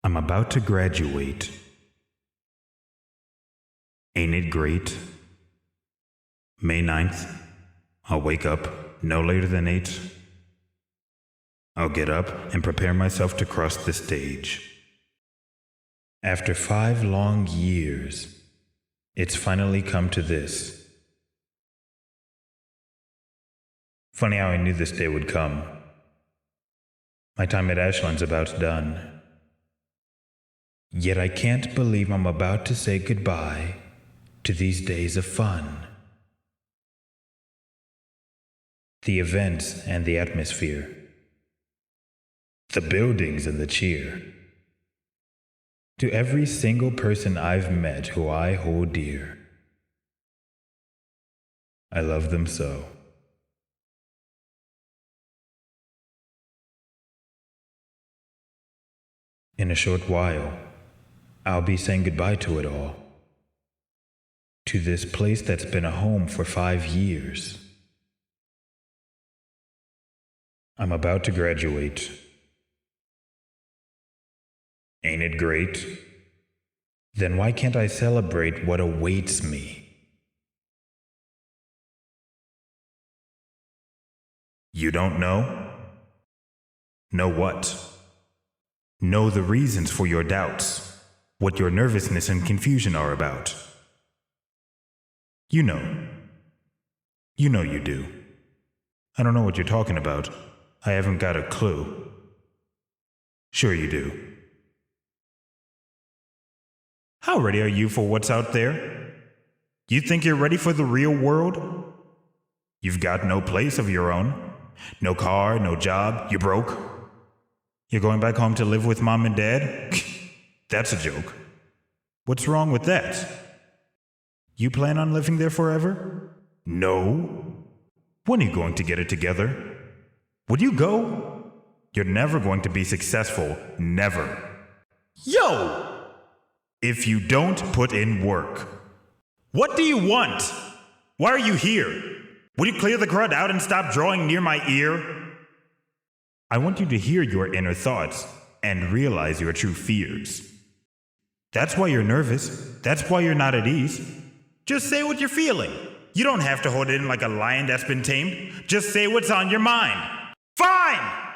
I'm about to graduate. Ain't it great? May 9th, I'll wake up no later than 8. I'll get up and prepare myself to cross the stage. After 5 long years, it's finally come to this. Funny how I knew this day would come. My time at Ashland's about done. Yet I can't believe I'm about to say goodbye to these days of fun. The events and the atmosphere. The buildings and the cheer. To every single person I've met who I hold dear. I love them so. In a short while, I'll be saying goodbye to it all. To this place that's been a home for 5 years. I'm about to graduate. Ain't it great? Then why can't I celebrate what awaits me? You don't know? Know what? Know the reasons for your doubts, what your nervousness and confusion are about. You know. You know you do. I don't know what you're talking about. I haven't got a clue. Sure you do. How ready are you for what's out there? You think you're ready for the real world? You've got no place of your own. No car, no job, you're broke. You're going back home to live with mom and dad? That's a joke. What's wrong with that? You plan on living there forever? No. When are you going to get it together? Would you go? You're never going to be successful. Never. Yo! If you don't put in work. What do you want? Why are you here? Will you clear the crowd out and stop drawing near my ear? I want you to hear your inner thoughts and realize your true fears. That's why you're nervous. That's why you're not at ease. Just say what you're feeling. You don't have to hold it in like a lion that's been tamed. Just say what's on your mind. Fine!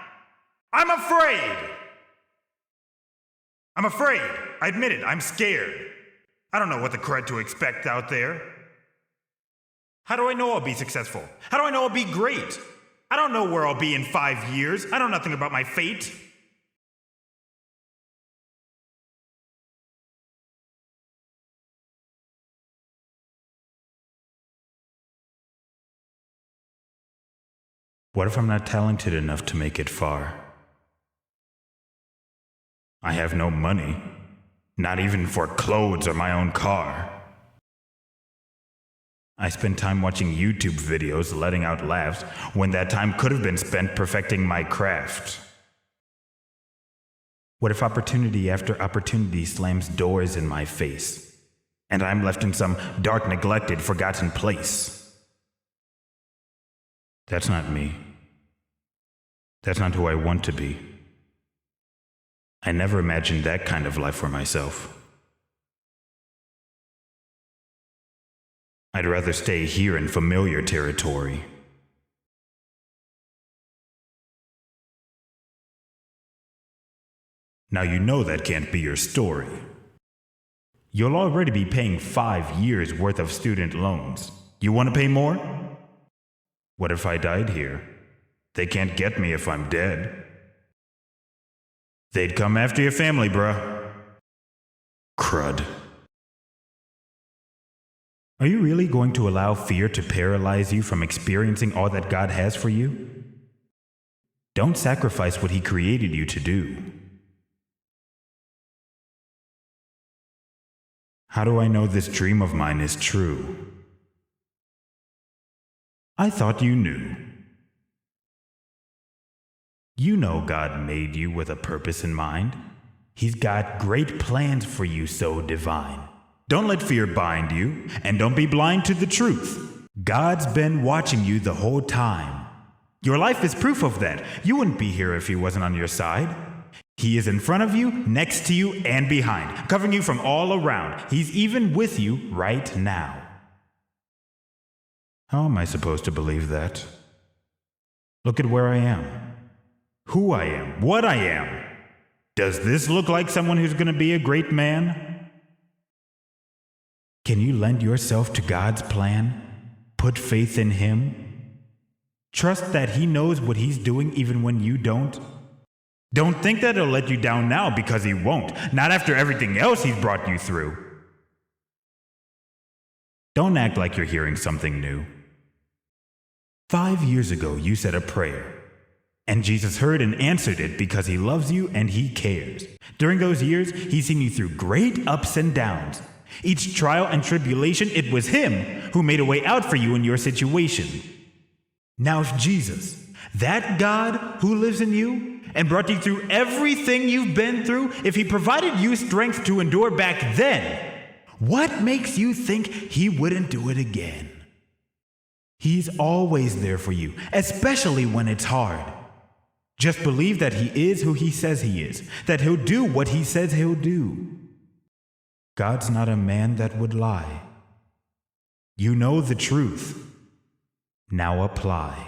I'm afraid! I'm afraid. I admit it, I'm scared. I don't know what the crud to expect out there. How do I know I'll be successful? How do I know I'll be great? I don't know where I'll be in 5 years. I know nothing about my fate. What if I'm not talented enough to make it far? I have no money, not even for clothes or my own car. I spend time watching YouTube videos, letting out laughs, when that time could have been spent perfecting my craft. What if opportunity after opportunity slams doors in my face, and I'm left in some dark, neglected, forgotten place? That's not me. That's not who I want to be. I never imagined that kind of life for myself. I'd rather stay here in familiar territory. Now you know that can't be your story. You'll already be paying 5 years worth of student loans. You want to pay more? What if I died here? They can't get me if I'm dead. They'd come after your family, bruh. Crud. Are you really going to allow fear to paralyze you from experiencing all that God has for you? Don't sacrifice what He created you to do. How do I know this dream of mine is true? I thought you knew. You know God made you with a purpose in mind. He's got great plans for you so divine. Don't let fear bind you, and don't be blind to the truth. God's been watching you the whole time. Your life is proof of that. You wouldn't be here if He wasn't on your side. He is in front of you, next to you, and behind, covering you from all around. He's even with you right now. How am I supposed to believe that? Look at where I am, who I am, what I am. Does this look like someone who's going to be a great man? Can you lend yourself to God's plan? Put faith in Him? Trust that He knows what He's doing even when you don't? Don't think that He'll let you down now, because He won't. Not after everything else He's brought you through. Don't act like you're hearing something new. 5 years ago, you said a prayer, and Jesus heard and answered it because He loves you and He cares. During those years, He's seen you through great ups and downs. Each trial and tribulation, it was Him who made a way out for you in your situation. Now if Jesus, that God who lives in you and brought you through everything you've been through, if He provided you strength to endure back then, what makes you think He wouldn't do it again? He's always there for you, especially when it's hard. Just believe that He is who He says He is, that He'll do what He says He'll do. God's not a man that would lie. You know the truth. Now apply.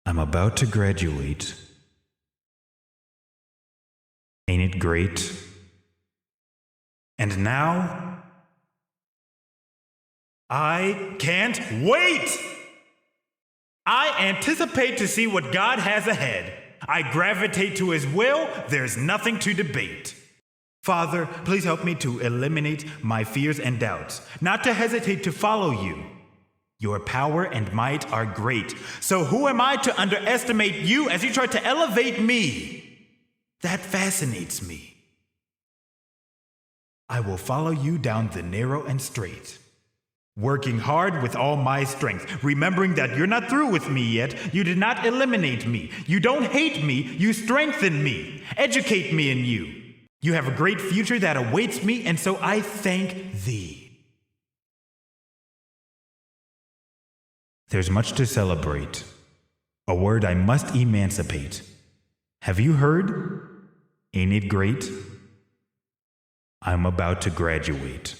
I'm about to graduate. Ain't it great? And now, I can't wait! I anticipate to see what God has ahead. I gravitate to His will. There's nothing to debate. Father, please help me to eliminate my fears and doubts, not to hesitate to follow You. Your power and might are great. So who am I to underestimate You as You try to elevate me? That fascinates me. I will follow You down the narrow and straight, working hard with all my strength, remembering that You're not through with me yet. You did not eliminate me. You don't hate me. You strengthen me. Educate me in You. You have a great future that awaits me, and so I thank Thee. There's much to celebrate. A word I must emancipate. Have you heard? Ain't it great? I'm about to graduate.